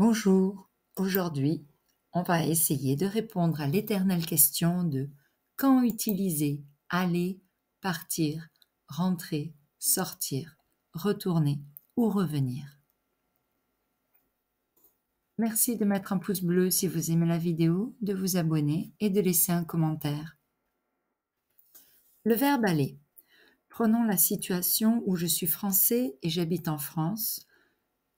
Bonjour, aujourd'hui, on va essayer de répondre à l'éternelle question de quand utiliser aller, partir, rentrer, sortir, retourner ou revenir. Merci de mettre un pouce bleu si vous aimez la vidéo, de vous abonner et de laisser un commentaire. Le verbe aller. Prenons la situation où je suis français et j'habite en France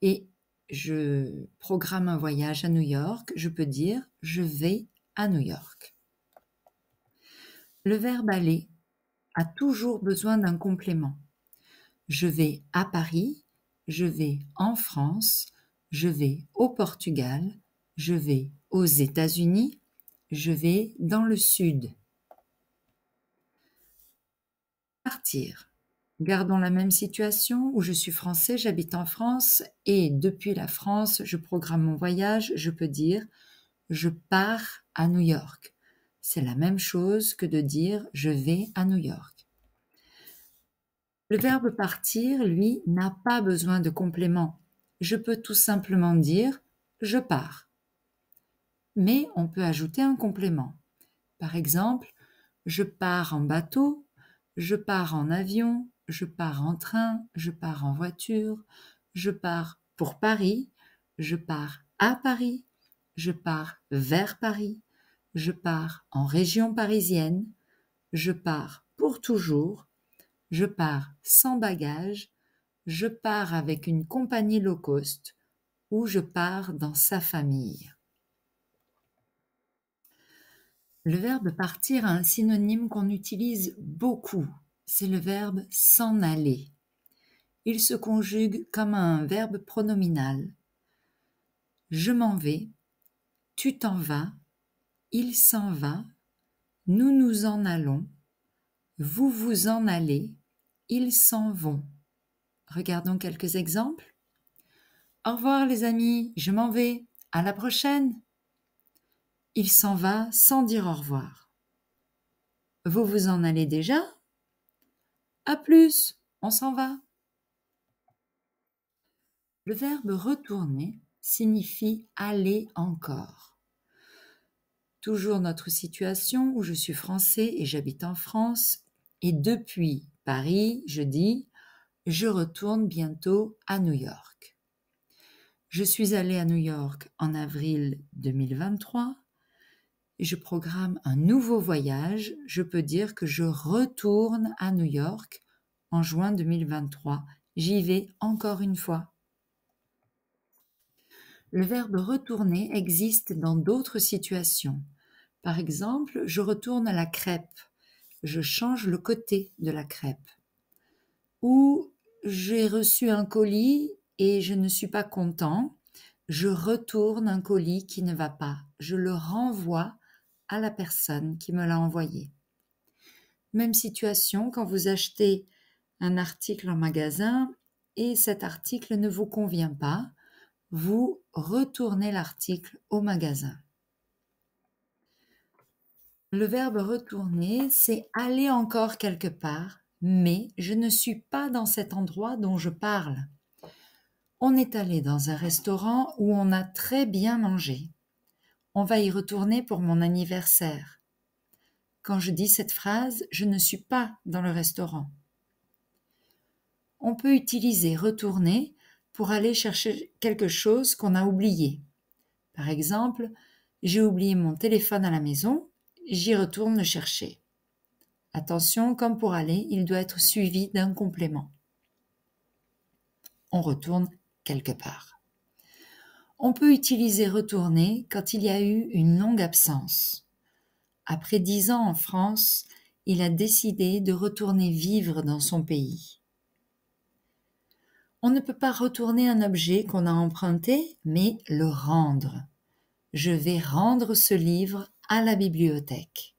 et je programme un voyage à New York, je peux dire « je vais à New York ». Le verbe aller a toujours besoin d'un complément. Je vais à Paris, je vais en France, je vais au Portugal, je vais aux États-Unis, je vais dans le sud. Partir. Gardons la même situation où je suis français, j'habite en France et depuis la France, je programme mon voyage, je peux dire « je pars à New York ». C'est la même chose que de dire « je vais à New York ». Le verbe partir, lui, n'a pas besoin de complément. Je peux tout simplement dire « je pars ». Mais on peut ajouter un complément. Par exemple, je pars en bateau, je pars en avion, je pars en train, je pars en voiture, je pars pour Paris, je pars à Paris, je pars vers Paris, je pars en région parisienne, je pars pour toujours, je pars sans bagage, je pars avec une compagnie low cost ou je pars dans sa famille. Le verbe partir a un synonyme qu'on utilise beaucoup, c'est le verbe s'en aller. Il se conjugue comme un verbe pronominal. Je m'en vais, tu t'en vas, il s'en va, nous nous en allons, vous vous en allez, ils s'en vont. Regardons quelques exemples. Au revoir les amis, je m'en vais, à la prochaine. Il s'en va sans dire au revoir. Vous vous en allez déjà? À plus, on s'en va. Le verbe retourner signifie aller encore. Toujours notre situation où je suis français et j'habite en France et depuis Paris, je dis je retourne bientôt à New York. Je suis allée à New York en avril 2023 et je programme un nouveau voyage. Je peux dire que je retourne à New York en juin 2023. J'y vais encore une fois. Le verbe retourner existe dans d'autres situations. Par exemple, je retourne à la crêpe. Je change le côté de la crêpe. Ou j'ai reçu un colis et je ne suis pas content. Je retourne un colis qui ne va pas. Je le renvoie à la personne qui me l'a envoyé. Même situation quand vous achetez un article en magasin et cet article ne vous convient pas, vous retournez l'article au magasin. Le verbe retourner, c'est aller encore quelque part, mais je ne suis pas dans cet endroit dont je parle. On est allé dans un restaurant où on a très bien mangé. On va y retourner pour mon anniversaire. Quand je dis cette phrase, je ne suis pas dans le restaurant. On peut utiliser retourner pour aller chercher quelque chose qu'on a oublié. Par exemple, j'ai oublié mon téléphone à la maison, j'y retourne le chercher. Attention, comme pour aller, il doit être suivi d'un complément. On retourne quelque part. On peut utiliser retourner quand il y a eu une longue absence. Après 10 ans en France, il a décidé de retourner vivre dans son pays. On ne peut pas retourner un objet qu'on a emprunté, mais le rendre. Je vais rendre ce livre à la bibliothèque.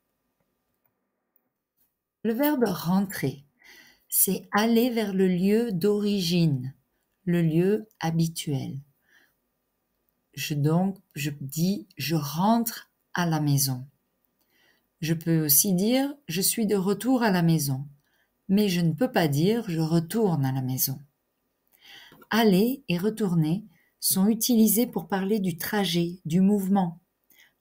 Le verbe rentrer, c'est aller vers le lieu d'origine, le lieu habituel. Je dis je rentre à la maison. Je peux aussi dire je suis de retour à la maison, mais je ne peux pas dire je retourne à la maison. Aller et retourner sont utilisés pour parler du trajet, du mouvement.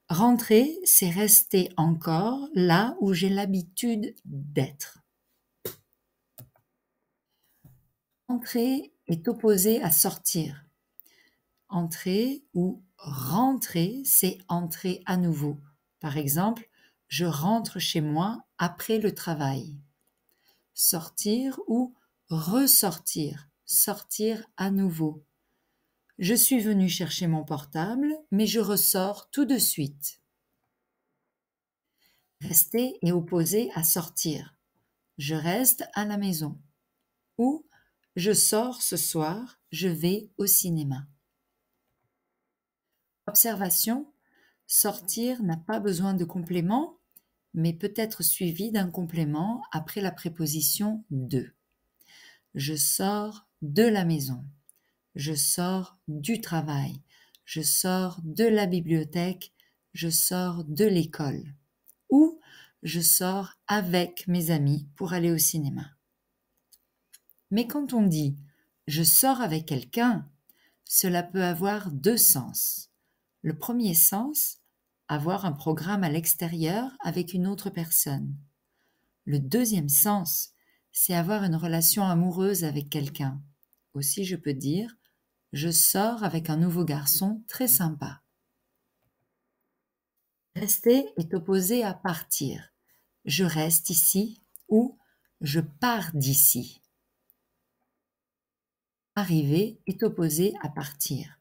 Rentrer, c'est rester encore là où j'ai l'habitude d'être. Entrer est opposé à sortir. Entrer ou rentrer, c'est entrer à nouveau. Par exemple, je rentre chez moi après le travail. Sortir ou ressortir, sortir à nouveau. Je suis venu chercher mon portable, mais je ressors tout de suite. Rester est opposé à sortir. Je reste à la maison. Ou je sors ce soir, je vais au cinéma. Observation, sortir n'a pas besoin de complément, mais peut être suivi d'un complément après la préposition de. Je sors de la maison. Je sors du travail. Je sors de la bibliothèque. Je sors de l'école. Ou je sors avec mes amis pour aller au cinéma. Mais quand on dit je sors avec quelqu'un, cela peut avoir deux sens. Le premier sens, avoir un programme à l'extérieur avec une autre personne. Le deuxième sens, c'est avoir une relation amoureuse avec quelqu'un. Aussi, je peux dire je sors avec un nouveau garçon très sympa. Rester est opposé à partir. Je reste ici ou je pars d'ici. Arriver est opposé à partir.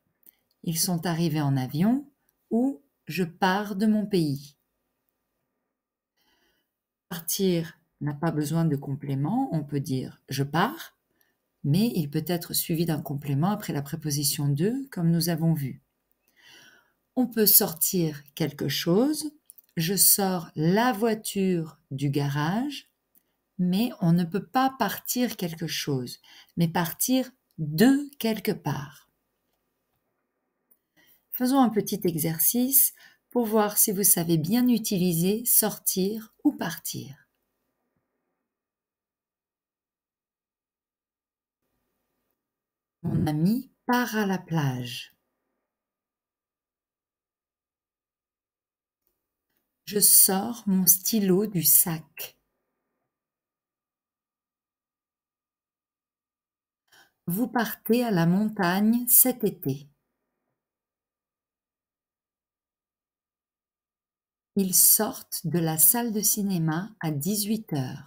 Ils sont arrivés en avion ou je pars de mon pays. Partir n'a pas besoin de complément, on peut dire je pars, mais il peut être suivi d'un complément après la préposition de, comme nous avons vu. On peut sortir quelque chose, je sors la voiture du garage, mais on ne peut pas partir quelque chose, mais partir de quelque part. Faisons un petit exercice pour voir si vous savez bien utiliser sortir ou partir. Mon ami part à la plage. Je sors mon stylo du sac. Vous partez à la montagne cet été. Ils sortent de la salle de cinéma à 18h.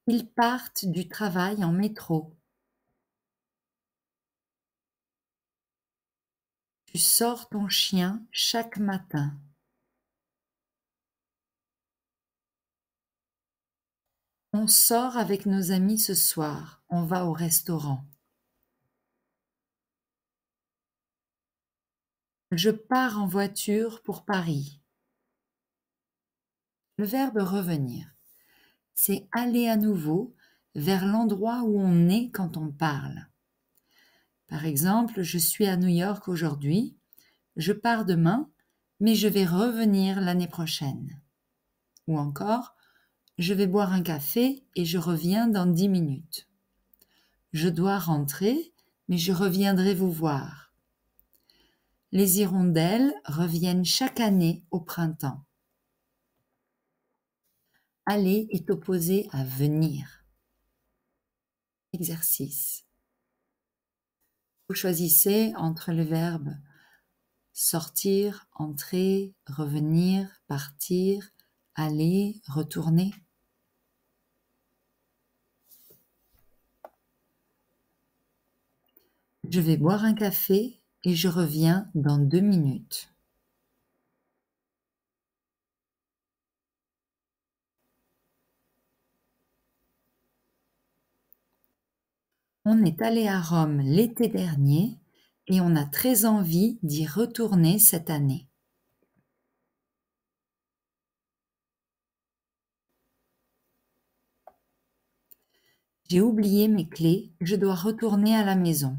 Ils partent du travail en métro. Tu sors ton chien chaque matin. On sort avec nos amis ce soir. On va au restaurant. Je pars en voiture pour Paris. Le verbe revenir, c'est aller à nouveau vers l'endroit où on est quand on parle. Par exemple, je suis à New York aujourd'hui, je pars demain, mais je vais revenir l'année prochaine. Ou encore, je vais boire un café et je reviens dans 10 minutes. Je dois rentrer, mais je reviendrai vous voir. Les hirondelles reviennent chaque année au printemps. Aller est opposé à venir. Exercice. Vous choisissez entre le verbe sortir, entrer, revenir, partir, aller, retourner. Je vais boire un café et je reviens dans 2 minutes. On est allé à Rome l'été dernier et on a très envie d'y retourner cette année. J'ai oublié mes clés, je dois retourner à la maison.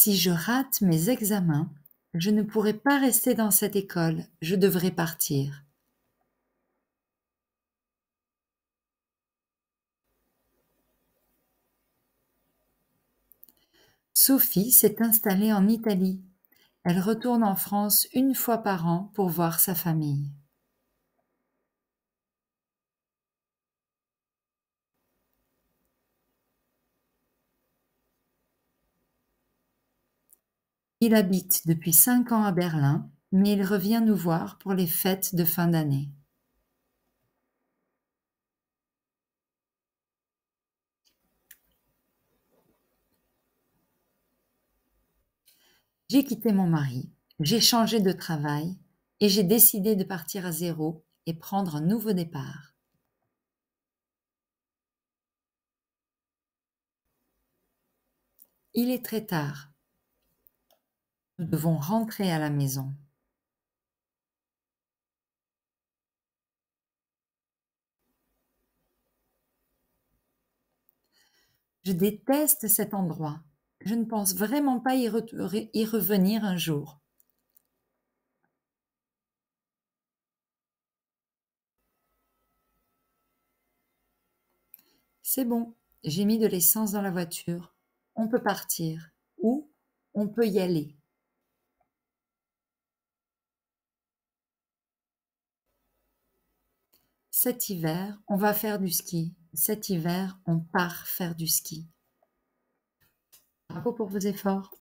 Si je rate mes examens, Je ne pourrai pas rester dans cette école, je devrai partir. Sophie s'est installée en Italie. Elle retourne en France une fois par an pour voir sa famille. Il habite depuis 5 ans à Berlin, mais il revient nous voir pour les fêtes de fin d'année. J'ai quitté mon mari, j'ai changé de travail et j'ai décidé de partir à zéro et prendre un nouveau départ. Il est très tard. Nous devons rentrer à la maison. Je déteste cet endroit. Je ne pense vraiment pas y revenir un jour. C'est bon, j'ai mis de l'essence dans la voiture. On peut partir. Ou on peut y aller. Cet hiver, on va faire du ski. Cet hiver, on part faire du ski. Bravo pour vos efforts.